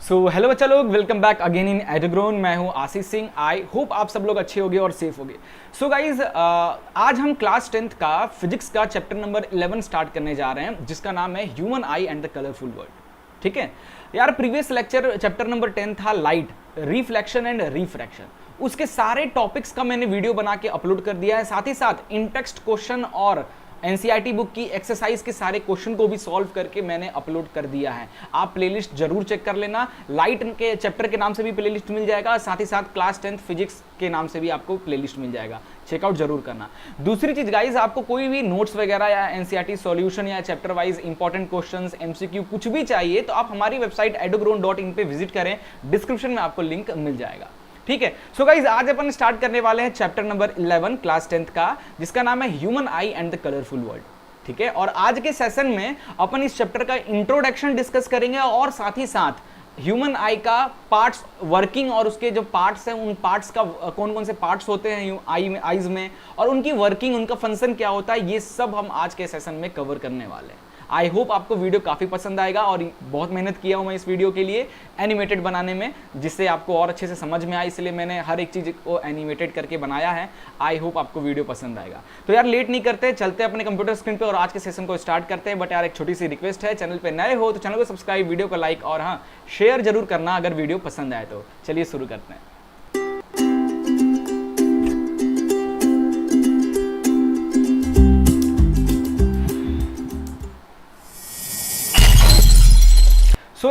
Hello बच्चा लोग, welcome back again in एडुग्रोन। मैं हूं आशीष सिंह। आई होप आप सब लोग अच्छे होंगे और सेफ होंगे। गाइज, आज हम क्लास 10th का फिजिक्स का चैप्टर नंबर 11 स्टार्ट करने जा रहे हैं, जिसका नाम है human I and the colourful world. ठीक है यार, प्रीवियस लेक्चर चैप्टर नंबर 10 था लाइट, रिफ्लेक्शन एंड रिफ्रैक्शन। उसके सारे टॉपिक्स का मैंने वीडियो बना के अपलोड कर दिया है। साथ ही साथ इन टेक्स्ट क्वेश्चन और एनसीईआरटी बुक की एक्सरसाइज के सारे क्वेश्चन को भी सॉल्व करके मैंने अपलोड कर दिया है। आप प्लेलिस्ट जरूर चेक कर लेना। लाइट के चैप्टर के नाम से भी प्लेलिस्ट मिल जाएगा, साथ ही साथ क्लास 10th फिजिक्स के नाम से भी आपको प्लेलिस्ट मिल जाएगा। चेकआउट जरूर करना। दूसरी चीज गाइज, आपको कोई भी नोट्स वगैरह या एनसीईआरटी सॉल्यूशन या chapter wise important questions, MCQ कुछ भी चाहिए तो आप हमारी वेबसाइट edugrown.in पे विजिट करें। डिस्क्रिप्शन में आपको लिंक मिल जाएगा। ठीक है, गाइज आज अपन स्टार्ट करने वाले हैं चैप्टर नंबर 11 क्लास 10th का, जिसका नाम है human I and the colourful world. ठीक है, और आज के सेशन में अपन इस चैप्टर का इंट्रोडक्शन डिस्कस करेंगे और साथ ही साथ ह्यूमन आई का पार्ट्स, वर्किंग और उसके जो पार्ट्स हैं उन पार्ट्स का कौन कौन से पार्ट्स होते हैं आई में, आईज में, और उनकी वर्किंग, उनका फंक्शन क्या होता है, ये सब हम आज के सेशन में कवर करने वाले हैं। आई होप आपको वीडियो काफ़ी पसंद आएगा और बहुत मेहनत किया हूँ मैं इस वीडियो के लिए एनिमेटेड बनाने में, जिससे आपको और अच्छे से समझ में आए, इसलिए मैंने हर एक चीज़ को एनिमेटेड करके बनाया है। आई होप आपको वीडियो पसंद आएगा। तो यार लेट नहीं करते, चलते अपने कंप्यूटर स्क्रीन पे और आज के सेशन को स्टार्ट करते हैं। बट यार एक छोटी सी रिक्वेस्ट है, चैनल पे नए हो तो चैनल को सब्सक्राइब, वीडियो को लाइक और हाँ शेयर जरूर करना अगर वीडियो पसंद आए तो। चलिए शुरू करते हैं।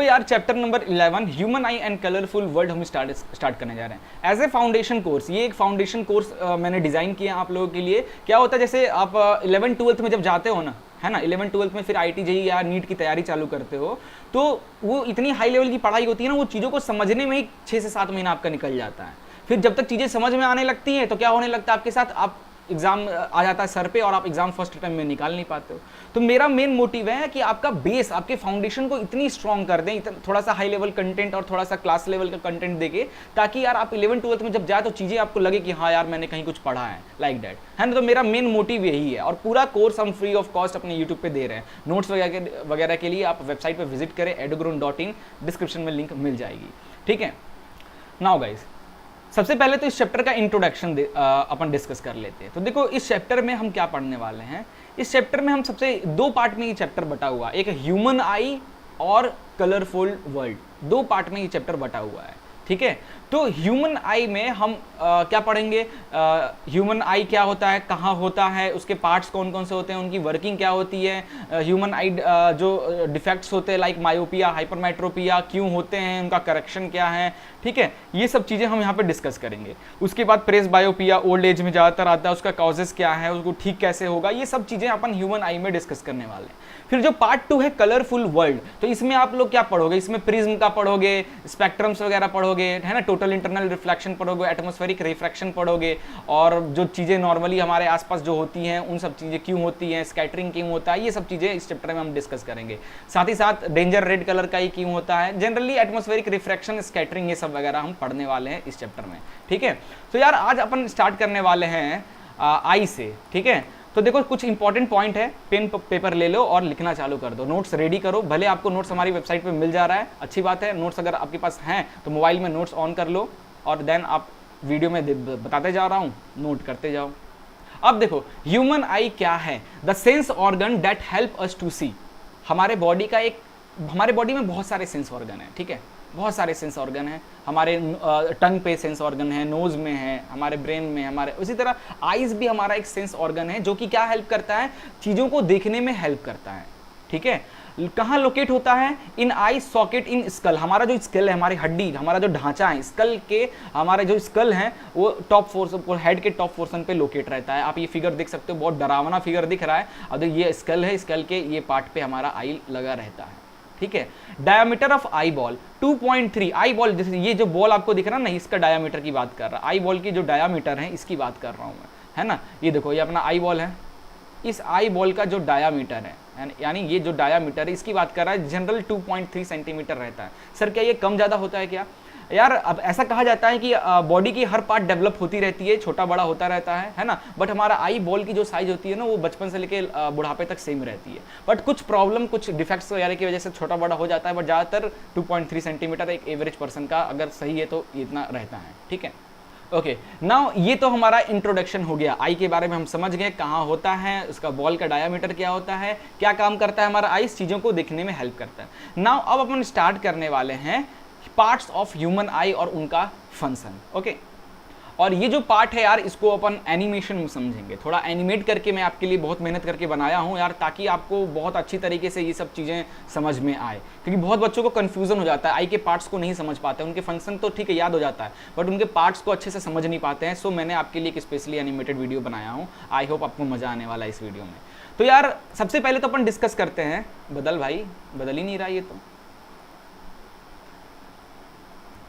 यार chapter number 11 human I and colourful world हम स्टार्ट करने जा रहे हैं एज ए फाउंडेशन कोर्स। ये एक फाउंडेशन कोर्स मैंने डिजाइन किया आप लोगों के लिए। क्या होता है, जैसे आप 11th-12th में जब जाते हो ना, है ना, 11th-12th में फिर IIT JEE या नीट की तैयारी चालू करते हो, तो वो इतनी हाई लेवल की पढ़ाई होती है ना, वो चीज़ों को समझने में ही 6 से 7 महीना आपका निकल जाता है। फिर जब तक चीज़ें समझ में आने लगती हैं तो क्या होने लगता है आपके साथ, आप एग्जाम आ जाता है सर पे और आप एग्जाम फर्स्ट टाइम में निकाल नहीं पाते हो। तो मेरा मेन मोटिव है कि आपका बेस, आपके फाउंडेशन को इतनी स्ट्रॉन्ग कर दें, थोड़ा सा हाई लेवल कंटेंट और थोड़ा सा क्लास लेवल का कंटेंट देके, ताकि यार आप 11th-12th में जब जाए तो चीज़ें आपको लगे कि हाँ यार मैंने कहीं कुछ पढ़ा है, लाइक दैट, है ना। तो मेरा मेन मोटिव यही है और पूरा कोर्स हम फ्री ऑफ कॉस्ट अपने यूट्यूब पे दे रहे हैं। नोट्स वगैरह के लिए आप वेबसाइट पर विजिट करें, edugrown.in, डिस्क्रिप्शन में लिंक मिल जाएगी। ठीक है, नाउ गाइज सबसे पहले तो इस चैप्टर का इंट्रोडक्शन अपन डिस्कस कर लेते हैं। तो देखो इस चैप्टर में हम क्या पढ़ने वाले हैं। इस चैप्टर में हम सबसे 2 पार्ट में ये चैप्टर बटा हुआ है, एक ह्यूमन आई और कलरफुल वर्ल्ड। 2 पार्ट में ये चैप्टर बटा हुआ है। ठीक है, तो ह्यूमन आई में हम क्या पढ़ेंगे, ह्यूमन आई क्या होता है, कहाँ होता है, उसके पार्ट्स कौन कौन से होते हैं, उनकी वर्किंग क्या होती है, ह्यूमन आई जो डिफेक्ट्स होते हैं लाइक मायोपिया, हाइपरमेट्रोपिया क्यों होते हैं, उनका करेक्शन क्या है। ठीक है, ये सब चीज़ें हम यहाँ पे डिस्कस करेंगे। उसके बाद प्रेस बायोपिया ओल्ड एज में ज़्यादातर आता है, उसका कॉजेस क्या है, उसको ठीक कैसे होगा, ये सब चीज़ें अपन ह्यूमन आई में डिस्कस करने वाले हैं। फिर जो पार्ट 2 है कलरफुल वर्ल्ड, तो इसमें आप लोग क्या पढ़ोगे, इसमें प्रिज्म का पढ़ोगे, स्पेक्ट्रम्स वगैरह पढ़ोगे, है ना, टोटल इंटरनल रिफ्लेक्शन पढ़ोगे, एटमॉस्फेरिक रिफ्रैक्शन पढ़ोगे, और जो चीज़ें नॉर्मली हमारे आसपास जो होती हैं उन सब चीज़ें क्यों होती हैं, स्कैटरिंग क्यों होता है, ये सब चीज़ें इस चैप्टर में हम डिस्कस करेंगे। साथ ही साथ डेंजर रेड कलर का ही क्यों होता है, जनरली एटमॉस्फेरिक रिफ्रैक्शन, स्कैटरिंग, ये सब वगैरह हम पढ़ने वाले हैं इस चैप्टर में। ठीक है, तो यार आज अपन स्टार्ट करने वाले हैं आई से। ठीक है, तो देखो कुछ इंपॉर्टेंट पॉइंट है, पेन पेपर ले लो और लिखना चालू कर दो, नोट्स रेडी करो। भले आपको नोट्स हमारी वेबसाइट पे मिल जा रहा है, अच्छी बात है। नोट्स अगर आपके पास हैं तो मोबाइल में नोट्स ऑन कर लो और देन आप वीडियो में बताते जा रहा हूँ, नोट करते जाओ। अब देखो ह्यूमन आई क्या है, the sense organ that help us to see. हमारे बॉडी में बहुत सारे सेंस ऑर्गन है। ठीक है, बहुत सारे सेंस ऑर्गन हैं। हमारे टंग पे सेंस ऑर्गन है, नोज में है, हमारे ब्रेन में, हमारे उसी तरह आईज भी हमारा एक सेंस ऑर्गन है, जो कि क्या हेल्प करता है, चीज़ों को देखने में हेल्प करता है। ठीक है, कहाँ लोकेट होता है, इन आई सॉकेट इन स्कल। हमारा जो स्कल है, हमारी हड्डी, हमारा जो ढांचा है स्कल के, हमारे जो स्कल हैं वो टॉप पोर्शन, हेड के टॉप पोर्शन पे लोकेट रहता है। आप ये फिगर देख सकते हो, बहुत डरावना फिगर दिख रहा है। अब ये स्कल है, स्कल के ये पार्ट पे हमारा आई लगा रहता है। ठीक है, diameter of eye ball 2.3। Eye ball, जैसे ये जो बॉल आपको दिख रहा है ना, इसका डायमीटर की बात कर रहा है। आई बॉल की जो डायमीटर है इसकी बात कर रहा हूँ मैं, है ना। ये देखो, ये अपना आई बॉल है, इस आई बॉल का जो डायमीटर है यानी ये जो डायामीटर है इसकी बात कर रहा है, जनरल 2.3 सेंटीमीटर रहता है। सर क्या ये कम ज़्यादा होता है क्या? यार अब ऐसा कहा जाता है कि बॉडी की हर पार्ट डेवलप होती रहती है, छोटा बड़ा होता रहता है ना, बट हमारा आई बॉल की जो साइज होती है ना वो बचपन से लेके बुढ़ापे तक सेम रहती है, बट कुछ प्रॉब्लम कुछ डिफेक्ट्स वगैरह की वजह से छोटा बड़ा हो जाता है, बट ज़्यादातर 2.3 सेंटीमीटर एक एवरेज पर्सन का अगर सही है तो इतना रहता है। ठीक है, ओके नाउ ये तो हमारा इंट्रोडक्शन हो गया, आई के बारे में हम समझ गए कहाँ होता है, उसका बॉल का डायामीटर क्या होता है, क्या काम करता है हमारा आई, इस चीज़ों को देखने में हेल्प करता है। नाउ अब अपन स्टार्ट करने वाले हैं पार्ट्स ऑफ ह्यूमन आई और उनका फंक्शन। ओके, और ये जो पार्ट है यार इसको अपन एनिमेशन में समझेंगे, थोड़ा एनिमेट करके मैं आपके लिए बहुत मेहनत करके बनाया हूँ यार, ताकि आपको बहुत अच्छी तरीके से ये सब चीज़ें समझ में आए, क्योंकि बहुत बच्चों को कन्फ्यूजन हो जाता है, आई के पार्ट्स को नहीं समझ पाते, उनके फंक्शन तो ठीक है याद हो जाता है बट उनके पार्ट्स को अच्छे से समझ नहीं पाते हैं। सो मैंने आपके लिए एक स्पेशली एनिमेटेड वीडियो बनाया हूँ, आई होप आपको मज़ा आने वाला है इस वीडियो में। तो यार सबसे पहले तो अपन डिस्कस करते हैं, बदल भाई बदल ही नहीं रहा ये तो,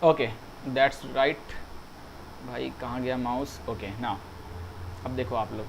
ओके दैट्स राइट भाई, कहाँ गया माउस? ओके ना, अब देखो आप लोग,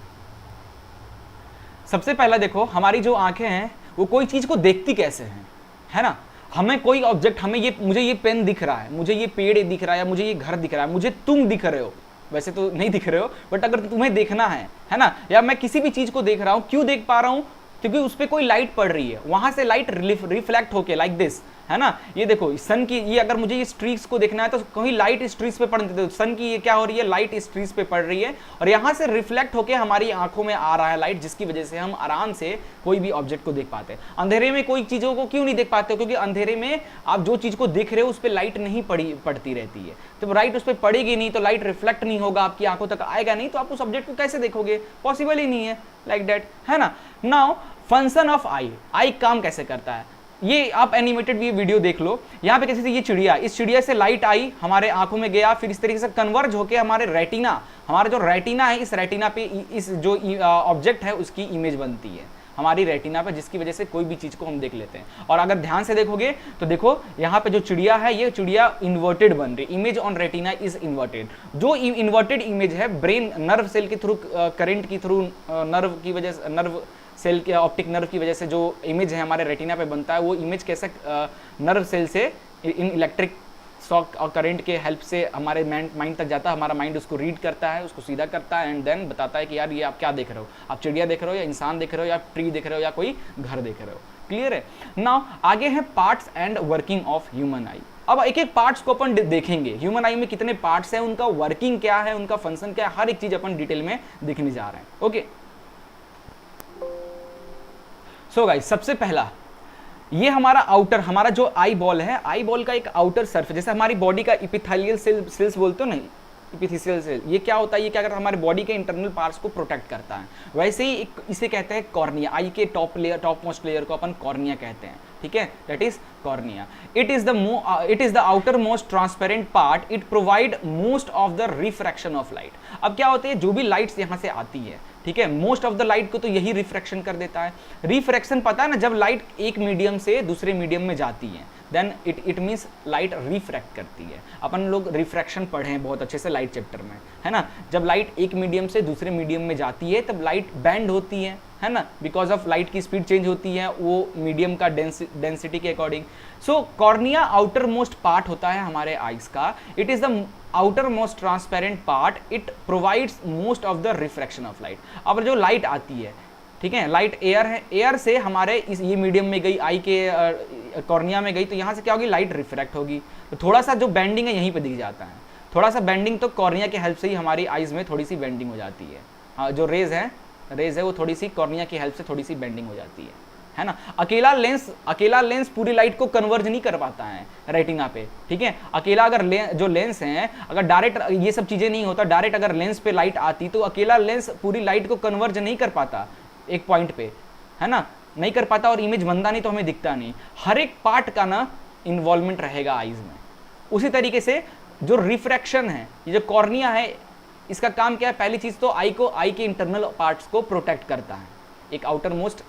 सबसे पहला देखो हमारी जो आंखें हैं वो कोई चीज़ को देखती कैसे हैं, है ना, हमें कोई ऑब्जेक्ट, हमें ये, मुझे ये पेन दिख रहा है, मुझे ये पेड़ दिख रहा है, या मुझे ये घर दिख रहा है, मुझे तुम दिख रहे हो, वैसे तो नहीं दिख रहे हो बट अगर तुम्हें देखना है ना, या मैं किसी भी चीज़ को देख रहा हूँ, क्यों देख पा रहा हूँ? क्योंकि उस पर कोई लाइट पड़ रही है, वहां से लाइट रिफ्लेक्ट होके लाइक दिस, है ना, ये देखो सन की, ये अगर मुझे ये स्ट्रीक्स को देखना है तो कहीं लाइट इस ट्रीज पे पड़ती है, सन की ये क्या हो रही है, लाइट इस ट्रीज पे पड़ रही है और यहाँ से रिफ्लेक्ट होके हमारी आंखों में आ रहा है लाइट, जिसकी वजह से हम आराम से कोई भी ऑब्जेक्ट को देख पाते हैं। अंधेरे में कोई चीज़ों को क्यों नहीं देख पाते? क्योंकि अंधेरे में आप जो चीज़ को देख रहे हो उस पर लाइट नहीं पड़ती रहती है, तो लाइट उस पर पड़ेगी नहीं तो लाइट रिफ्लेक्ट नहीं होगा, आपकी आंखों तक आएगा नहीं, तो आप उस ऑब्जेक्ट को कैसे देखोगे? पॉसिबल ही नहीं है, लाइक दैट, है ना। नाउ फंक्शन ऑफ आई, आई काम कैसे करता है ये आप एनिमेटेड भी वीडियो देख लो। यहाँ पे कैसे, ये चिड़िया, इस चिड़िया से लाइट आई हमारे आंखों में गया, फिर इस तरीके से कन्वर्ज होके हमारे रेटिना, हमारा जो रेटिना है, इस रेटिना पे इस जो ऑब्जेक्ट है उसकी इमेज बनती है हमारी रेटिना पे, जिसकी वजह से कोई भी चीज़ को हम देख लेते हैं। और अगर ध्यान से देखोगे तो देखो यहाँ पे जो चिड़िया है, ये चिड़िया इन्वर्टेड बन रही, image on retina is inverted. जो इन्वर्टेड इमेज है ब्रेन नर्व सेल के थ्रू, करंट की थ्रू, नर्व की वजह से, नर्व सेल के ऑप्टिक नर्व की वजह से जो इमेज है हमारे रेटिना पे बनता है, वो इमेज कैसे नर्व सेल से इन इलेक्ट्रिक शॉक और करंट के हेल्प से हमारे माइंड तक जाता है, हमारा माइंड उसको रीड करता है, उसको सीधा करता है एंड देन बताता है कि यार ये आप क्या देख रहे हो, आप चिड़िया देख रहे हो या इंसान देख रहे हो या ट्री देख रहे हो या कोई घर देख रहे हो। क्लियर है। नाउ आगे है parts and working of human आई। अब एक एक पार्ट्स को अपन देखेंगे, ह्यूमन आई में कितने पार्ट्स हैं, उनका वर्किंग क्या है, उनका फंक्शन क्या है, हर एक चीज अपन डिटेल में देखने जा रहे हैं। ओके सो गाइस, सबसे पहला ये हमारा आउटर, हमारा जो आई बॉल है, आई बॉल का एक आउटर सर्फ, जैसे हमारी बॉडी का इपिथेलियल सेल्स बोलते हो ना, इपिथेलियल सेल, ये क्या होता है, ये क्या करता है, हमारे बॉडी के इंटरनल पार्ट्स को प्रोटेक्ट करता है। वैसे ही एक इसे कहते हैं कॉर्निया, आई के टॉप मोस्ट लेयर को अपन कॉर्निया कहते हैं, ठीक है, that is cornea. It is the outer most transparent part, it provide most of the refraction of light. अब क्या होता है, जो भी लाइट्स यहाँ से आती है, ठीक है, मोस्ट ऑफ द लाइट को तो यही रिफ्रैक्शन कर देता है। रिफ्रैक्शन पता है ना, जब लाइट एक मीडियम से दूसरे मीडियम में जाती है then it means light refract करती है। अपन लोग रिफ्रैक्शन पढ़े हैं बहुत अच्छे से लाइट चैप्टर में, है ना। जब लाइट एक मीडियम से दूसरे मीडियम में जाती है तब लाइट बैंड होती है ना, बिकॉज ऑफ लाइट की स्पीड चेंज होती है वो मीडियम का डेंसिटी के अकॉर्डिंग। सो कॉर्निया आउटर मोस्ट पार्ट होता है हमारे आइज का, it is the outer most transparent part, it provides most of the refraction of light. अब जो लाइट आती है, ठीक है, लाइट एयर है, एयर से हमारे इस ये मीडियम में गई, आई के कॉर्निया में गई, तो यहाँ से क्या होगी, लाइट रिफ्रैक्ट होगी। तो थोड़ा सा जो बेंडिंग है यहीं पे दिख जाता है, थोड़ा सा बेंडिंग तो कॉर्निया की हेल्प से ही हमारी आइज में थोड़ी सी बेंडिंग हो जाती है। हाँ, जो रेज है वो थोड़ी सी कॉर्निया की हेल्प से थोड़ी सी बेंडिंग हो जाती है ना। अकेला लेंस पूरी लाइट को कन्वर्ज नहीं कर पाता है रेटिना पे, ठीक है। अकेला अगर जो लेंस है, अगर डायरेक्ट ये सब चीजें नहीं होता, डायरेक्ट अगर लेंस पे लाइट आती तो अकेला लेंस पूरी लाइट को कन्वर्ज नहीं कर पाता एक पॉइंट पे, है ना, नहीं कर पाता और इमेज बनता नहीं तो हमें दिखता नहीं। हर एक पार्ट का ना इन्वॉल्वमेंट रहेगा आइज में। उसी तरीके से जो रिफ्रैक्शन है, ये जो कॉर्निया है, इसका काम क्या है, पहली चीज तो आई के इंटरनल पार्ट्स को प्रोटेक्ट करता है, एक आउटर मोस्ट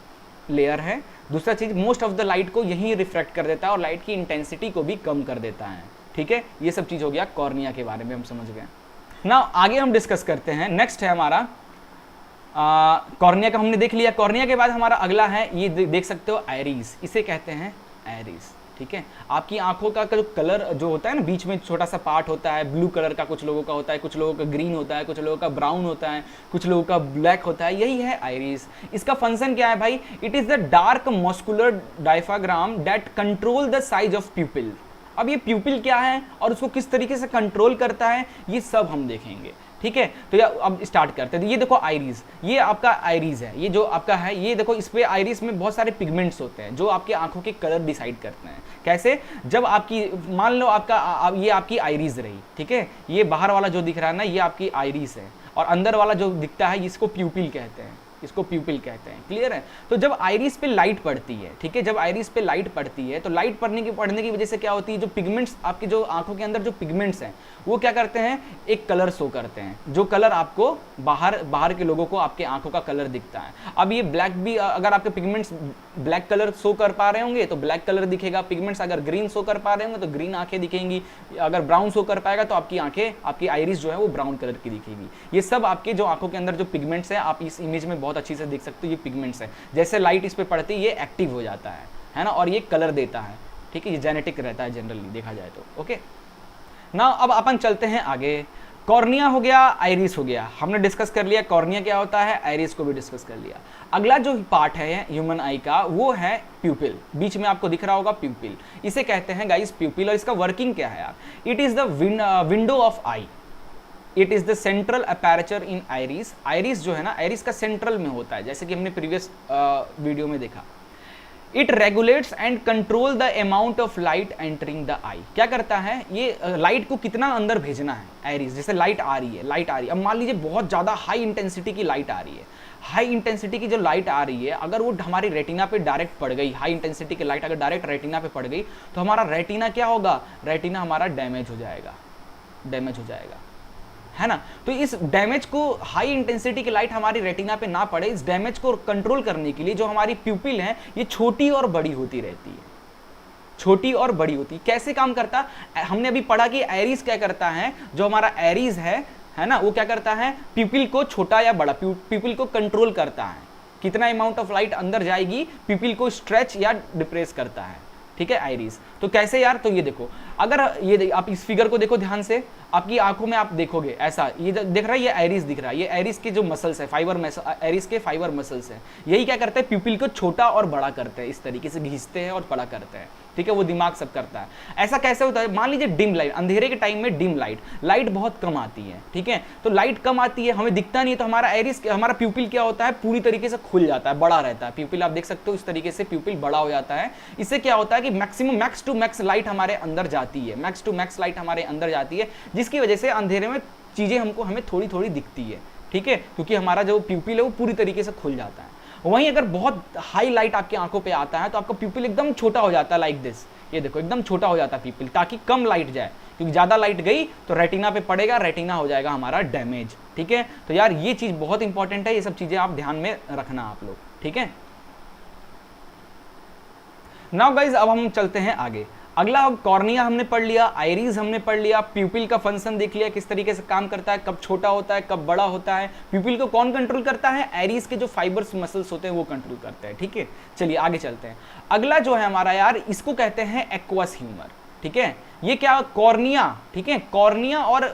लेयर है। दूसरा चीज, मोस्ट ऑफ द लाइट को यही रिफ्रैक्ट कर देता है और लाइट की इंटेंसिटी को भी कम कर देता है, ठीक है। ये सब चीज हो गया कॉर्निया के बारे में, हम समझ गए ना। आगे हम डिस्कस करते हैं, नेक्स्ट है हमारा कॉर्निया का हमने देख लिया। कॉर्निया के बाद हमारा अगला है, ये देख सकते हो आइरिस, इसे कहते हैं आइरिस, ठीक है। आपकी आंखों का जो कलर जो होता है ना, बीच में छोटा सा पार्ट होता है ब्लू कलर का, कुछ लोगों का होता है, कुछ लोगों का ग्रीन होता है, कुछ लोगों का ब्राउन होता है, कुछ लोगों का ब्लैक होता है, यही है आइरिस। इसका फंक्शन क्या है भाई? It is the dark muscular diaphragm that control the size of प्यूपिल। अब ये प्यूपिल क्या है और उसको किस तरीके से कंट्रोल करता है, ये सब हम देखेंगे, ठीक है। तो अब स्टार्ट करते हैं। ये देखो आइरिस, ये आपका आइरिस है, ये जो आपका है, ये देखो इस पे आइरिस में बहुत सारे पिगमेंट्स होते हैं जो आपकी आंखों के कलर डिसाइड करते हैं। कैसे? जब आपकी, मान लो आपका ये आपकी आइरिस रही, ठीक है, ये बाहर वाला जो दिख रहा है ना, ये आपकी आइरिस है, और अंदर वाला जो दिखता है इसको प्यूपिल कहते हैं, इसको प्यूपिल कहते हैं, क्लियर है। तो जब आइरिस पे लाइट पड़ती है, ठीक है, जब आइरिस पे लाइट पड़ती है तो लाइट पड़ने की वजह से क्या होती है, जो पिगमेंट्स आपकी जो आंखों के अंदर जो पिगमेंट्स हैं वो क्या करते हैं, एक कलर शो करते हैं, जो कलर आपको बाहर के लोगों को आपके आंखों का कलर दिखता है। अब ये ब्लैक भी, अगर आपके पिगमेंट्स ब्लैक कलर शो कर पा रहे होंगे तो ब्लैक कलर दिखेगा, पिगमेंट्स अगर ग्रीन शो कर पा रहे होंगे तो ग्रीन आंखें दिखेंगी, अगर ब्राउन शो कर पाएगा तो आपकी आंखें, आपकी आइरिस जो है वो ब्राउन कलर की दिखेगी। ये सब आपके जो आंखों के अंदर जो पिगमेंट्स हैं, आप इस इमेज में बहुत अच्छी से देख सकते हो, ये पिगमेंट्स है, जैसे लाइट इस पे पड़ती है ये एक्टिव हो जाता है ना, और ये कलर देता है, ठीक है, ये जेनेटिक रहता है जनरली देखा जाए तो। ओके ना, अब अपन चलते हैं आगे। कॉर्निया हो गया, आइरिस हो गया, हमने डिस्कस कर लिया कॉर्निया क्या होता है, आइरिस को भी डिस्कस कर लिया। अगला जो पार्ट है ह्यूमन आई का वो है प्यूपिल, बीच में आपको दिख रहा होगा प्यूपिल, इसे कहते हैं गाइस प्यूपिल। और इसका वर्किंग क्या है यार? It is the window of I, it is the central aperture in iris. Iris जो है ना, आइरिस का सेंट्रल में होता है, जैसे कि हमने प्रीवियस वीडियो में देखा। It regulates and control the amount of light entering the eye. क्या करता है ये, लाइट को कितना अंदर भेजना है आइरिस, जैसे लाइट आ रही है, अब मान लीजिए बहुत ज़्यादा हाई इंटेंसिटी की लाइट आ रही है, हाई इंटेंसिटी की जो लाइट आ रही है अगर वो हमारी रेटिना पे डायरेक्ट पड़ गई, हाई इंटेंसिटी की लाइट अगर डायरेक्ट रेटिना पे पड़ गई तो हमारा रेटिना क्या होगा, रेटिना हमारा डैमेज हो जाएगा, है ना। तो इस डैमेज को, हाई इंटेंसिटी की लाइट हमारी रेटिना पे ना पड़े, इस डैमेज को कंट्रोल करने के लिए जो हमारी प्यूपिल है ये छोटी और बड़ी होती रहती है, छोटी और बड़ी होती। कैसे काम करता, हमने अभी पढ़ा कि आइरिस क्या करता है, जो हमारा आइरिस है ना, वो क्या करता है, प्यूपिल को छोटा या बड़ा, प्यूपिल को कंट्रोल करता है, कितना अमाउंट ऑफ लाइट अंदर जाएगी, प्यूपिल को स्ट्रेच या डिप्रेस करता है, ठीक है, आइरिस। तो कैसे यार, तो ये देखो, अगर ये आप इस फिगर को देखो ध्यान से, आपकी आंखों में आप देखोगे ऐसा, ये दिख रहा है, ये आइरिस दिख रहा है, ये आइरिस के जो मसल्स है, फाइबर मसल, आइरिस के फाइबर मसल्स है, यही क्या करते हैं, प्यूपिल को छोटा और बड़ा करते हैं, इस तरीके से घिसते हैं और बड़ा करते हैं, ठीक है, वो दिमाग सब करता है। ऐसा कैसे होता है, मान लीजिए डिम लाइट, अंधेरे के टाइम में डिम लाइट बहुत कम आती है, ठीक है, तो लाइट कम आती है, हमें दिखता नहीं है, तो हमारा आइरिस, हमारा प्यूपिल क्या होता है, पूरी तरीके से खुल जाता है, बड़ा रहता है प्यूपिल, आप देख सकते हो इस तरीके से प्यूपिल बड़ा हो जाता है। इससे क्या होता है कि maximum, max to max light हमारे अंदर जाती है, मैक्स टू मैक्स लाइट हमारे अंदर जाती है, जिसकी वजह से अंधेरे में चीजें हमें थोड़ी थोड़ी दिखती है, ठीक है, क्योंकि हमारा जो प्यूपिल है वो पूरी तरीके से खुल जाता है। वहीं अगर बहुत हाई लाइट आपकी आंखों पे आता है तो आपका प्यूपिल एकदम छोटा हो जाता है, लाइक दिस, ये देखो एकदम छोटा हो जाता है प्यूपिल, ताकि कम लाइट जाए, क्योंकि ज्यादा लाइट गई तो रेटिना पे पड़ेगा, रेटिना हो जाएगा हमारा डैमेज, ठीक है। तो यार ये चीज बहुत इंपॉर्टेंट है, ये सब चीजें आप ध्यान में रखना आप लोग, ठीक है। नाउ गाइज अब हम चलते हैं आगे। अगला कॉर्निया हमने पढ़ लिया, आइरिस हमने पढ़ लिया, प्यूपिल का फंक्शन देख लिया किस तरीके से काम करता है, कब छोटा होता है कब बड़ा होता है, प्यूपिल को कौन कंट्रोल करता है, आइरिस के जो फाइबर्स मसल्स होते हैं वो कंट्रोल करते हैं, ठीक है। चलिए आगे चलते हैं। अगला जो है हमारा यार, इसको कहते हैं एक्वस ह्यूमर, ठीक है। ये क्या, कॉर्निया, ठीक है, कॉर्निया और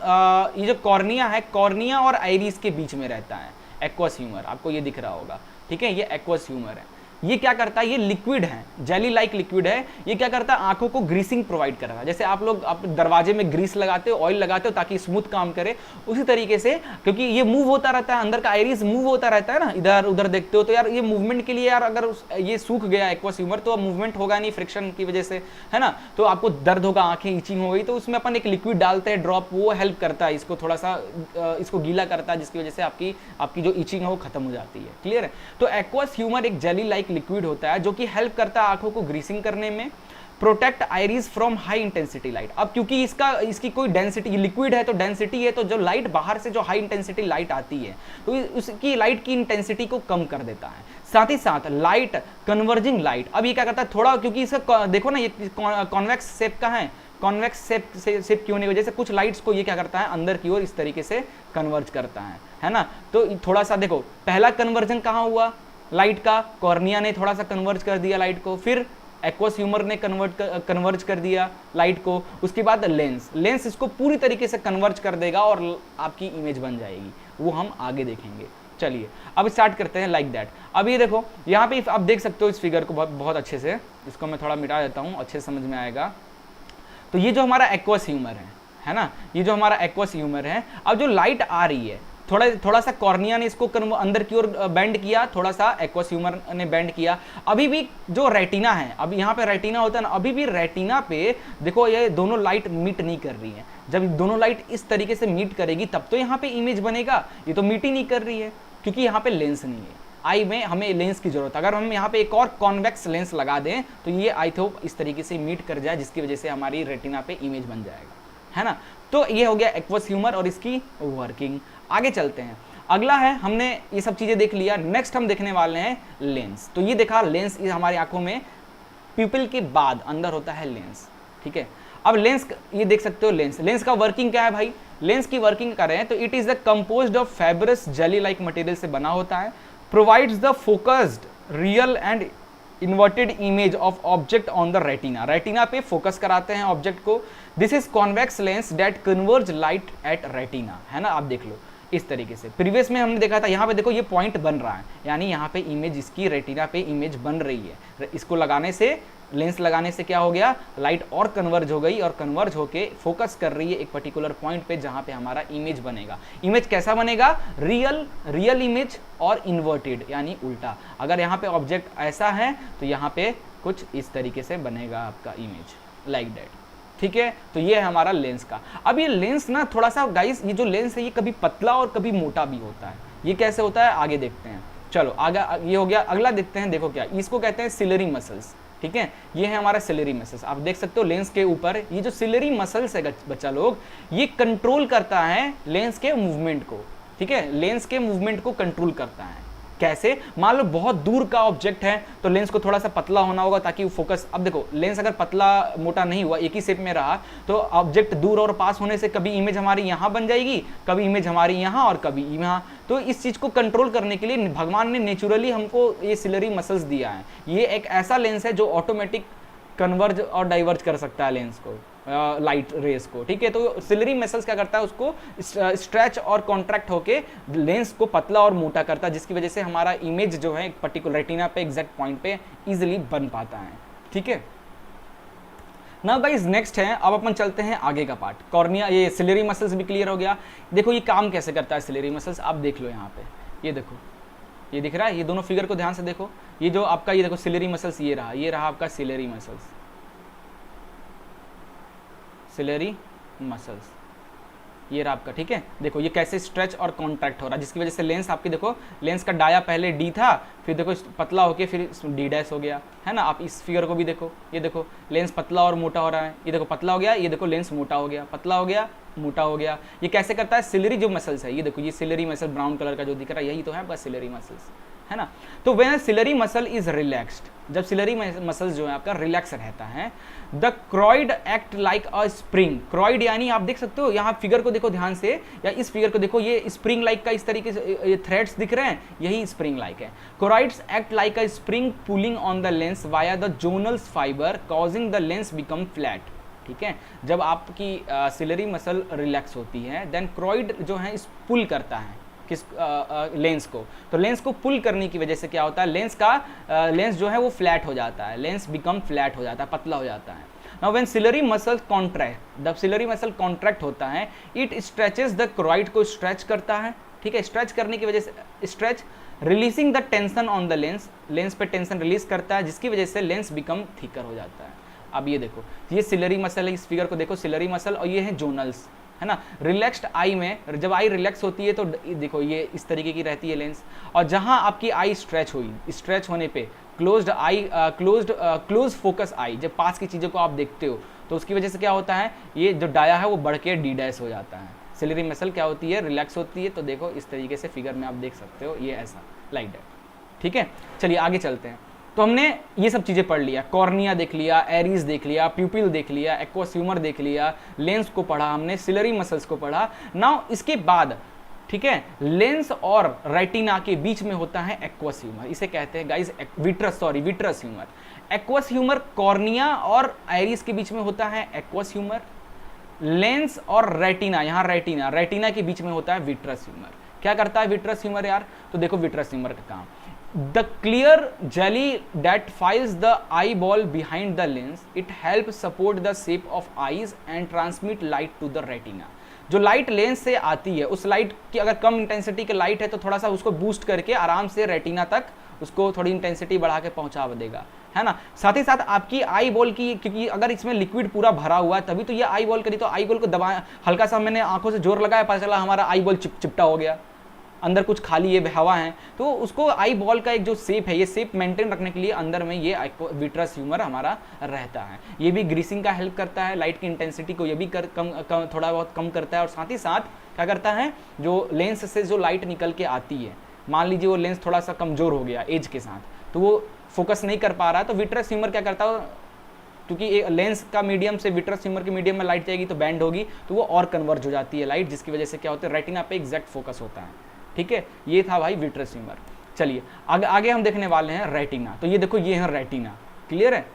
ये जो कॉर्निया है, कॉर्निया और आइरिस के बीच में रहता है एक्वस ह्यूमर, आपको ये दिख रहा होगा, ठीक है, ये एक्वस ह्यूमर है। ये क्या करता है, ये लिक्विड है, जेली लाइक लिक्विड है, ये क्या करता है, आंखों को ग्रीसिंग प्रोवाइड करता है। जैसे आप लोग आप दरवाजे में ग्रीस लगाते हो, ऑयल लगाते हो ताकि स्मूथ काम करे, उसी तरीके से, क्योंकि ये मूव होता रहता है, अंदर का आइरिस मूव होता रहता है ना, इधर उधर देखते हो, तो यार ये मूवमेंट के लिए यार, अगर ये सूख गया एक्वस ह्यूमर तो मूवमेंट होगा नहीं फ्रिक्शन की वजह से, है ना, तो आपको दर्द होगा, आंखें इचिंग हो गई, तो उसमें अपन एक लिक्विड डालते हैं ड्रॉप, वो हेल्प करता है, इसको थोड़ा सा इसको गीला करता है, जिसकी वजह से आपकी जो इचिंग है वो खत्म हो जाती है, क्लियर है। तो एक्वस ह्यूमर एक जेली लाइक लिक्विड होता है जो कि हेल्प करता है आंखों को ग्रीसिंग करने में, protect iris from high intensity light. अब क्योंकि इसकी कोई डेंसिटी, लिक्विड है तो डेंसिटी है, तो जो लाइट बाहर से जो हाई इंटेंसिटी लाइट आती है तो उसकी लाइट की इंटेंसिटी को कम कर देता है। साथ ही साथ लाइट, कन्वर्जिंग लाइट, अब ये क्या करता है थोड़ा, क्योंकि इसका देखो ना ये कॉन्वेक्स शेप का है, कॉन्वेक्स शेप की होने की वजह से कुछ लाइट्स को ये क्या करता है अंदर की ओर इस तरीके से कन्वर्ज करता है ना। तो थोड़ा सा देखो, पहला कन्वर्जन कहाँ हुआ लाइट का, कॉर्निया ने थोड़ा सा कन्वर्ज कर दिया लाइट को, फिर एक्वस ह्यूमर ने कन्वर्ज कर दिया लाइट को, उसके बाद लेंस इसको पूरी तरीके से कन्वर्ज कर देगा और आपकी इमेज बन जाएगी, वो हम आगे देखेंगे। चलिए अब स्टार्ट करते हैं लाइक दैट। अब ये देखो यहाँ पे आप देख सकते हो इस फिगर को बहुत अच्छे से, इसको मैं थोड़ा मिटा देता हूँ, अच्छे से समझ में आएगा। तो ये जो हमारा एक्वस ह्यूमर है ना, ये जो हमारा एक्वस ह्यूमर है, अब जो लाइट आ रही है थोड़ा सा कॉर्निया ने इसको अंदर की ओर बेंड किया, थोड़ा सा एक्वस ह्यूमर ने बेंड किया। अभी भी जो रेटिना है, अभी यहाँ पे रेटिना होता है ना, अभी भी रेटिना पे देखो ये दोनों लाइट मीट नहीं कर रही है। जब दोनों लाइट इस तरीके से मीट करेगी तब तो यहाँ पे इमेज बनेगा, ये तो मीट ही नहीं कर रही है क्योंकि यहाँ पे लेंस नहीं है। आई में हमें लेंस की जरूरत है, अगर हम यहाँ पे एक और कॉन्वेक्स लेंस लगा दें तो ये आई तो इस तरीके से मीट कर जाए, जिसकी वजह से हमारी रेटिना पे इमेज बन जाएगा, है ना। तो ये हो गया एक्वस ह्यूमर और इसकी वर्किंग। आगे चलते हैं, अगला है, हमने ये सब चीजें देख लिया, नेक्स्ट हम देखने वाले हैं लेंस। तो ये देखा लेंस हमारी आंखों में प्यूपिल के बाद अंदर होता है लेंस, ठीक है। अब लेंस ये देख सकते हो, लेंस का वर्किंग क्या है भाई, लेंस की वर्किंग करें तो it is the composed of fibrous jelly like material से बना होता है, provides the focused real and inverted image of object on the retina, retina पे फोकस कराते हैं ऑब्जेक्ट को। This is convex lens that converge light at retina, है ना, आप देख लो इस तरीके से। प्रीवियस में हमने देखा था, यहाँ पे देखो ये पॉइंट बन रहा है, यानी यहाँ पे इमेज इसकी रेटिना पे इमेज बन रही है। इसको लगाने से, लेंस लगाने से क्या हो गया, लाइट और कन्वर्ज हो गई और कन्वर्ज होके फोकस कर रही है एक पर्टिकुलर पॉइंट पे जहाँ पे हमारा इमेज बनेगा। इमेज कैसा बनेगा, रियल इमेज और इन्वर्टेड यानी उल्टा। अगर यहाँ पे ऑब्जेक्ट ऐसा है तो यहाँ पे कुछ इस तरीके से बनेगा आपका इमेज, लाइक दैट, ठीक है। तो ये है हमारा लेंस का। अब ये लेंस ना थोड़ा सा गाइस, ये जो लेंस है ये कभी पतला और कभी मोटा भी होता है। ये कैसे होता है आगे देखते हैं। चलो आगे, ये हो गया, अगला देखते हैं। देखो क्या, इसको कहते हैं सिलरी मसल्स, ठीक है। ये है हमारा सिलरी मसल्स, आप देख सकते हो लेंस के ऊपर ये जो सिलरी मसल्स है बच्चा लोग, ये कंट्रोल करता है लेंस के मूवमेंट को, ठीक है। लेंस के मूवमेंट को कंट्रोल करता है। कैसे, मान लो बहुत दूर का ऑब्जेक्ट है तो लेंस को थोड़ा सा पतला होना होगा ताकि वो फोकस, अब देखो लेंस अगर पतला मोटा नहीं हुआ, एक ही शेप में रहा, तो ऑब्जेक्ट दूर और पास होने से कभी इमेज हमारी यहाँ बन जाएगी, कभी इमेज हमारी यहाँ और कभी यहाँ। तो इस चीज को कंट्रोल करने के लिए भगवान ने नेचुरली हमको ये सिलरी मसल्स दिया है। ये एक ऐसा लेंस है जो ऑटोमेटिक कन्वर्ज और डाइवर्ज कर सकता है लेंस को, लाइट रेस को, ठीक है। तो सिलरी मसल्स क्या करता है, उसको स्ट्रेच और कॉन्ट्रैक्ट होके लेंस को पतला और मोटा करता है, जिसकी वजह से हमारा इमेज जो है एक पर्टिकुलर रेटिना पे एग्जैक्ट पॉइंट पे इजीली बन पाता है, ठीक है। नाउ गाइस नेक्स्ट है, अब अपन चलते हैं आगे का पार्ट, कॉर्निया। ये सिलरी मसल्स भी क्लियर हो गया। देखो ये काम कैसे करता है सिलरी मसल्स, आप देख लो यहाँ पे, ये देखो, ये दिख रहा है, ये दोनों फिगर को ध्यान से देखो। ये जो आपका, ये देखो सिलरी मसल्स, ये रहा आपका सिलरी मसल्स, सिलरी मसल्स, ये रहा आपका, ठीक है। देखो ये कैसे स्ट्रेच और कॉन्ट्रैक्ट हो रहा है, जिसकी वजह से लेंस आपकी, देखो लेंस का डाया पहले डी था, फिर देखो पतला होके फिर डी डैश हो गया, है ना। आप इस फिगर को भी देखो, ये देखो लेंस पतला और मोटा हो रहा है, ये देखो पतला हो गया, ये देखो लेंस मोटा हो गया, पतला हो गया, मोटा हो गया। ये कैसे करता है, सिलरी जो मसल्स है, ये देखो ये सिलरी मसल ब्राउन कलर का जो दिख रहा है, यही तो है आपका सिलरी मसल्स, है ना। तो when ciliary muscle is relaxed, जब सिलरी मसल्स जो है आपका रिलैक्स रहता है, the choroid act like a spring. Choroid यानी आप देख सकते हो, यहाँ फिगर को देखो ध्यान से, या इस फिगर को देखो, ये स्प्रिंग लाइक का इस तरीके से ये थ्रेड्स दिख रहे हैं, यही स्प्रिंग लाइक है। Choroids act like a spring pulling on the lens via the zonules fibre causing the lens become flat, ठीक है। जब आपकी सिलरी मसल रिलैक्स होती है, देन क्रोइड जो है इस पुल करता है किस लेंस को, तो लेंस को पुल करने की वजह से क्या होता है, लेंस जो है वो फ्लैट हो जाता है, लेंस बिकम फ्लैट हो जाता है, पतला हो जाता है। Now when ciliary muscle contract, जब सिलरी मसल कॉन्ट्रैक्ट होता है, इट स्ट्रेचेस द क्रोइड को स्ट्रेच करता है, ठीक है। स्ट्रेच करने की वजह से, stretch releasing the tension on the lens, lens पे टेंशन रिलीज करता है, जिसकी वजह से लेंस बिकम थिकर हो जाता है। अब ये देखो, ये सिलरी मसल है, इस फिगर को देखो, सिलरी मसल, और ये है जोनल्स, है ना। रिलैक्स्ड आई में, जब आई रिलैक्स होती है तो देखो ये इस तरीके की रहती है लेंस, और जहां आपकी आई स्ट्रेच हुई, स्ट्रेच होने पे closed I, close focus I, जब पास की चीज़ों को आप देखते हो तो उसकी वजह से क्या होता है, ये जो डाया है वो बढ़ के डी डैश हो जाता है। सिलरी मसल क्या होती है, रिलैक्स होती है। तो देखो इस तरीके से फिगर में आप देख सकते हो, ये ऐसा लाइक दैट, ठीक है, चलिए आगे चलते हैं। तो हमने ये सब चीज़ें पढ़ लिया, कॉर्निया देख लिया, एरीज देख लिया, प्यूपिल देख लिया, एक्वस ह्यूमर देख लिया, लेंस को पढ़ा हमने, सिलरी मसल्स को पढ़ा। नाउ इसके बाद ठीक है, लेंस और रेटिना के बीच में होता है एक्वस ह्यूमर, इसे कहते हैं guys vitreous humour. Aqueous humour cornea और आइरिस के बीच में होता है एक्वस ह्यूमर। लेंस और रेटिना, यहाँ रेटिना के बीच में होता है विट्रस ह्यूमर। क्या करता है विट्रस ह्यूमर यार? तो देखो विट्रस ह्यूमर का काम, the clear jelly that fills the eyeball behind the lens, it help support the shape of eyes and transmit light to the retina. जो लाइट लेंस से आती है, उस लाइट की अगर कम इंटेंसिटी की लाइट है तो थोड़ा सा उसको बूस्ट करके आराम से रेटिना तक उसको थोड़ी इंटेंसिटी बढ़ा के पहुंचा देगा, है ना। साथ ही साथ आपकी आई बॉल की, क्योंकि अगर इसमें लिक्विड पूरा भरा हुआ है तभी तो ये आई बॉल करी, तो आई बॉल को दबाया, हल्का सा मैंने आंखों से जोर लगाया, पता चला हमारा आई बॉल चिपटा हो गया, अंदर कुछ खाली है, हवा है, तो उसको आई बॉल का एक जो शेप है, ये शेप मेंटेन रखने के लिए अंदर में ये विट्रस ह्यूमर हमारा रहता है। ये भी ग्रीसिंग का हेल्प करता है, लाइट की इंटेंसिटी को ये भी थोड़ा बहुत कम करता है। और साथ ही साथ क्या करता है, जो लेंस से जो लाइट निकल के आती है, मान लीजिए वो लेंस थोड़ा सा कमजोर हो गया एज के साथ, तो वो फोकस नहीं कर पा रहा है, तो विट्रस ह्यूमर क्या करता है, क्योंकि लेंस का मीडियम से विट्रस ह्यूमर के मीडियम में लाइट जाएगी तो बैंड होगी, तो वो और कन्वर्ज हो जाती है लाइट, जिसकी वजह से क्या होता है, रेटिना पे एग्जैक्ट फोकस होता है। ठीक है, ये था भाई विट्रस ह्यूमर। चलिए आगे हम देखने वाले हैं रेटिना। तो ये देखो, ये है रेटिना, क्लियर है।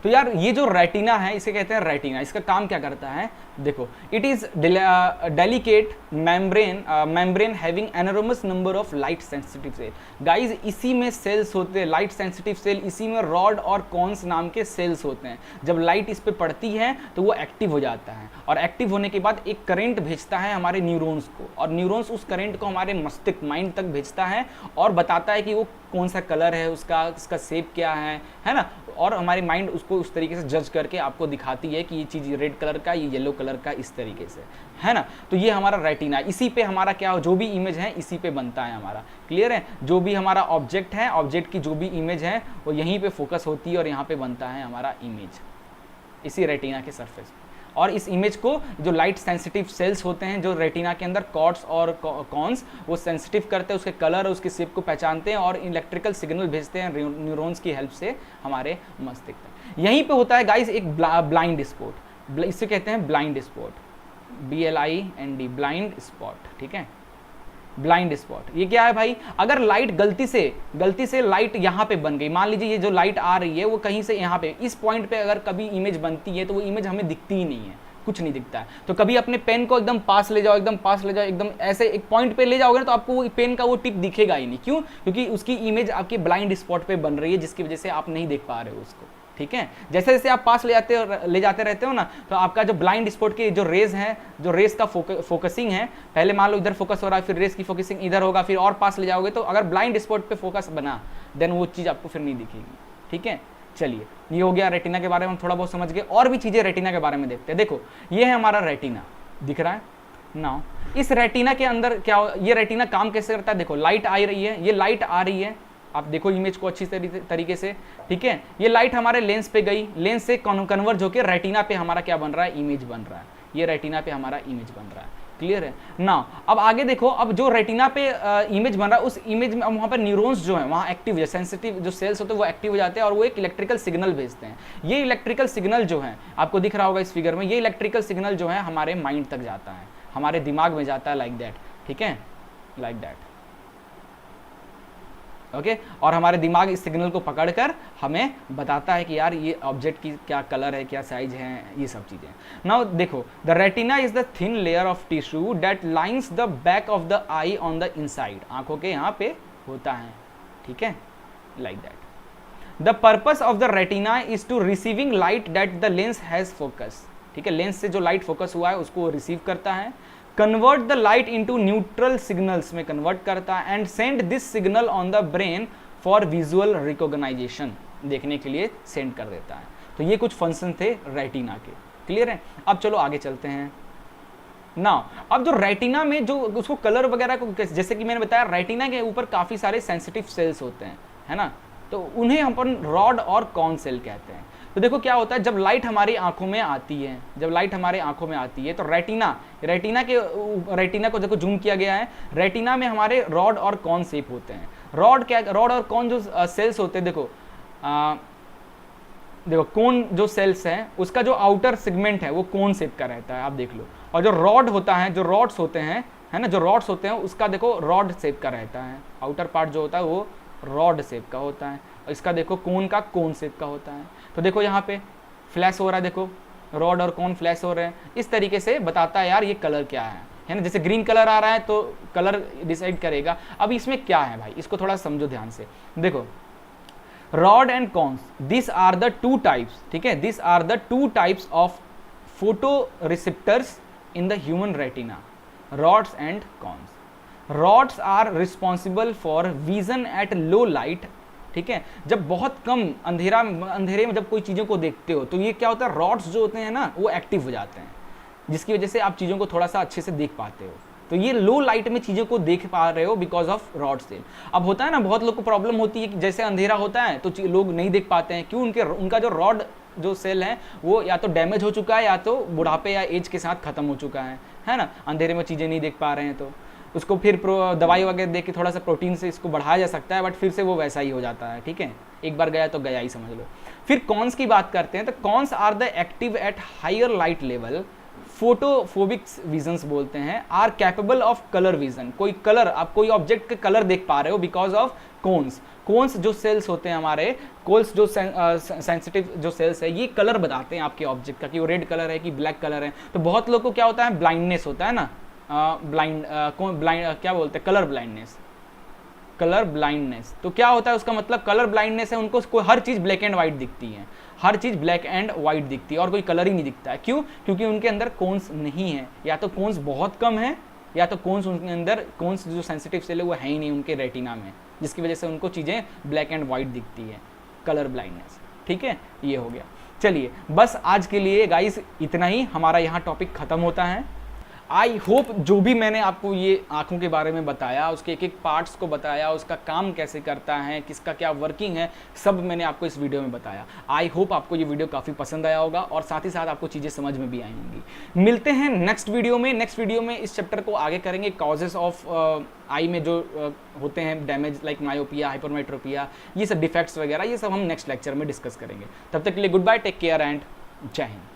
तो यार ये जो रेटिना है, इसे कहते हैं रेटिना। इसका काम क्या करता है, देखो, it is delicate membrane having enormous number of light sensitive cell. Guys इसी में सेल्स होते हैं, लाइट सेंसिटिव सेल, इसी में रॉड और कॉन्स नाम के सेल्स होते हैं। जब लाइट इस पे पड़ती है तो वो एक्टिव हो जाता है, और एक्टिव होने के बाद एक करंट भेजता है हमारे न्यूरॉन्स को, और न्यूरॉन्स उस करंट को हमारे मस्तिष्क माइंड तक भेजता है और बताता है कि वो कौन सा कलर है, उसका शेप क्या है ना। और हमारी माइंड उसको उस तरीके से जज करके आपको दिखाती है कि ये चीज़ रेड कलर का, ये येलो कलर का, इस तरीके से, है ना। तो ये हमारा रेटिना, इसी पे हमारा क्या, जो भी इमेज है इसी पे बनता है हमारा, क्लियर है। जो भी हमारा ऑब्जेक्ट है, ऑब्जेक्ट की जो भी इमेज है वो यहीं पे फोकस होती है और यहाँ पे बनता है हमारा इमेज, इसी रेटिना के सरफेस पे। और इस इमेज को जो लाइट सेंसिटिव सेल्स होते हैं जो रेटिना के अंदर, कॉर्ड्स और कॉन्स, वो सेंसिटिव करते हैं, उसके कलर और उसके शेप को पहचानते हैं और इलेक्ट्रिकल सिग्नल भेजते हैं न्यूरॉन्स की हेल्प से हमारे मस्तिष्क तक। यहीं पे होता है गाइस एक ब्लाइंड स्पॉट, इसे कहते हैं blind spot, BLIND, blind spot, ठीक है, ब्लाइंड स्पॉट। ये क्या है भाई, अगर लाइट गलती से लाइट यहाँ पे बन गई, मान लीजिए ये जो लाइट आ रही है वो कहीं से यहाँ पे, इस पॉइंट पे अगर कभी इमेज बनती है तो वो इमेज हमें दिखती ही नहीं है, कुछ नहीं दिखता है। तो कभी अपने पेन को एकदम पास ले जाओ, एकदम ऐसे एक पॉइंट पे ले जाओगे ना, तो आपको वो पेन का वो टिप दिखेगा ही नहीं। क्यों? क्योंकि उसकी इमेज आपके ब्लाइंड स्पॉट पे बन रही है, जिसकी वजह से आप नहीं देख पा रहे हो उसको, ठीक है। जैसे जैसे आप पास ले जाते रहते हो ना, तो आपका जो ब्लाइंड स्पॉट की जो रेज है, जो रेस का फोकसिंग है, पहले मान लो इधर फोकस हो रहा है, फिर रेस की फोकसिंग इधर होगा, फिर और पास ले जाओगे, तो अगर ब्लाइंड स्पॉट पे फोकस बना देन वो चीज़ आपको फिर नहीं दिखेगी, ठीक है। चलिए ये हो गया रेटिना के बारे में, हम थोड़ा बहुत समझ गए। और भी चीज़ें रेटिना के बारे में देखते हैं। देखो ये है हमारा रेटिना, दिख रहा है ना। इस रेटिना के अंदर क्या, ये रेटिना काम कैसे करता है, देखो लाइट आ रही है, ये लाइट आ रही है, आप देखो इमेज को अच्छी तरीके से, ठीक है। ये लाइट हमारे लेंस पे गई, लेंस से कन्वर्ज होकर रेटिना पे हमारा क्या बन रहा है, इमेज बन रहा है। ये रेटिना पे हमारा इमेज बन रहा है, क्लियर है ना। अब आगे देखो, अब जो रेटिना पे इमेज बन रहा है, उस इमेज में वहाँ पर न्यूरॉन्स जो है वहाँ एक्टिव है, सेंसिटिव जो सेल्स होते हैं वो एक्टिव हो जाते हैं और वो एक इलेक्ट्रिकल सिग्नल भेजते हैं। ये इलेक्ट्रिकल सिग्नल जो है आपको दिख रहा होगा इस फिगर में, ये इलेक्ट्रिकल सिग्नल जो है हमारे माइंड तक जाता है, हमारे दिमाग में जाता है, लाइक दैट, ठीक है, लाइक दैट, ओके। और हमारे दिमाग इस सिग्नल को पकड़कर हमें बताता है कि यार ये ऑब्जेक्ट की क्या कलर है, क्या साइज है, ये सब चीजें। नाउ देखो, the retina is the thin layer of tissue that lines the back of the eye on the inside, आंखों के यहाँ पे होता है, ठीक है, like that. The purpose of the retina is to receiving light that the lens has focus, ठीक है, लेंस से जो लाइट फोकस हुआ है उसको रिसीव करता है, convert the light into neutral signals में कन्वर्ट करता है, and send this signal on the brain for visual recognization, देखने के लिए सेंड कर देता है। तो ये कुछ फंक्शन थे रेटिना के, क्लियर है। अब चलो आगे चलते हैं ना। अब जो रेटिना में जो उसको कलर वगैरह को, जैसे कि मैंने बताया रेटिना के ऊपर काफी सारे सेंसिटिव सेल्स होते हैं, है ना, तो उन्हें अपन रॉड और कॉन सेल कहते हैं। तो देखो क्या होता है, जब लाइट हमारी आंखों में आती है, जब लाइट हमारे आंखों में आती है तो रेटिना को देखो जूम किया गया है, रेटिना में हमारे रॉड और कॉन शेप होते हैं। रॉड और कौन जो सेल्स होते हैं, देखो देखो कोन जो सेल्स हैं उसका जो आउटर सेगमेंट है वो कोन शेप का रहता है, आप देख लो। और जो रॉड होता है, जो रॉड्स होते हैं, है ना, जो रॉड्स होते हैं उसका देखो रॉड शेप का रहता है, आउटर पार्ट जो होता है वो रॉड शेप का होता है, और इसका देखो कोन का कोन शेप का होता है। तो देखो यहाँ पे फ्लैश हो रहा है, देखो रॉड और कोन फ्लैश हो रहे हैं, इस तरीके से बताता है यार ये कलर क्या है ना। जैसे ग्रीन कलर आ रहा है तो कलर डिसाइड करेगा। अब इसमें क्या है भाई, इसको थोड़ा समझो ध्यान से। देखो rod and cones, this are the two types, ठीक है, this are the two types of photoreceptors in the human retina, rods and cones. Rods are responsible for vision at low light, ठीक है, जब बहुत कम अंधेरे में जब कोई चीज़ों को देखते हो तो ये क्या होता है, रॉड्स जो होते हैं ना वो एक्टिव हो जाते हैं, जिसकी वजह से आप चीज़ों को थोड़ा सा अच्छे से देख पाते हो। तो ये लो लाइट में चीज़ों को देख पा रहे हो बिकॉज ऑफ रॉड सेल। अब होता है ना, बहुत लोग को प्रॉब्लम होती है कि जैसे अंधेरा होता है तो लोग नहीं देख पाते हैं, क्यों, उनका जो रॉड जो सेल है वो या तो डैमेज हो चुका है या तो बुढ़ापे या एज के साथ खत्म हो चुका है ना, अंधेरे में चीज़ें नहीं देख पा रहे हैं। तो उसको फिर दवाई वगैरह दे के थोड़ा सा प्रोटीन से इसको बढ़ाया जा सकता है, बट फिर से वो वैसा ही हो जाता है, ठीक है, एक बार गया तो गया ही समझ लो। फिर कॉन्स की बात करते हैं, तो cones are the active at higher light level, photophobics visions बोलते हैं, are capable of colour vision, कोई कलर, आप कोई ऑब्जेक्ट के कलर देख पा रहे हो बिकॉज ऑफ कोन्स। कोन्स जो सेल्स होते हैं हमारे, कोल्स जो सेंसिटिव जो सेल्स है, ये कलर बताते हैं आपके ऑब्जेक्ट का कि वो रेड कलर है कि ब्लैक कलर है। तो बहुत लोग को क्या होता है, ब्लाइंडनेस होता है ना, ब्लाइंड क्या बोलते हैं, कलर ब्लाइंडनेस। तो क्या होता है उसका मतलब, कलर ब्लाइंडनेस है, उनको हर चीज़ ब्लैक एंड व्हाइट दिखती है, हर चीज़ ब्लैक एंड व्हाइट दिखती है और कोई कलर ही नहीं दिखता है। क्यों? क्योंकि उनके अंदर कोन्स नहीं है, या तो कोन्स बहुत कम है या तो कोन्स उनके अंदर, कोन्स जो सेंसिटिव सेल है वो है ही नहीं उनके रेटिना में, जिसकी वजह से उनको चीज़ें ब्लैक एंड व्हाइट दिखती है, कलर ब्लाइंडनेस। ठीक है, ये हो गया। चलिए बस आज के लिए गाइस इतना ही, हमारा यहाँ टॉपिक खत्म होता है। आई होप जो भी मैंने आपको ये आँखों के बारे में बताया, उसके एक एक पार्ट्स को बताया, उसका काम कैसे करता है, किसका क्या वर्किंग है, सब मैंने आपको इस वीडियो में बताया। आई होप आपको ये वीडियो काफ़ी पसंद आया होगा और साथ ही साथ आपको चीज़ें समझ में भी आई होंगी। मिलते हैं नेक्स्ट वीडियो में। नेक्स्ट वीडियो में इस चैप्टर को आगे करेंगे, कॉजेज़ ऑफ आई में जो होते हैं डैमेज, लाइक मायोपिया, हाइपरमेट्रोपिया, ये सब डिफेक्ट्स वगैरह, ये सब हम नेक्स्ट लेक्चर में डिस्कस करेंगे। तब तक के लिए goodbye, take care and जय हिंद।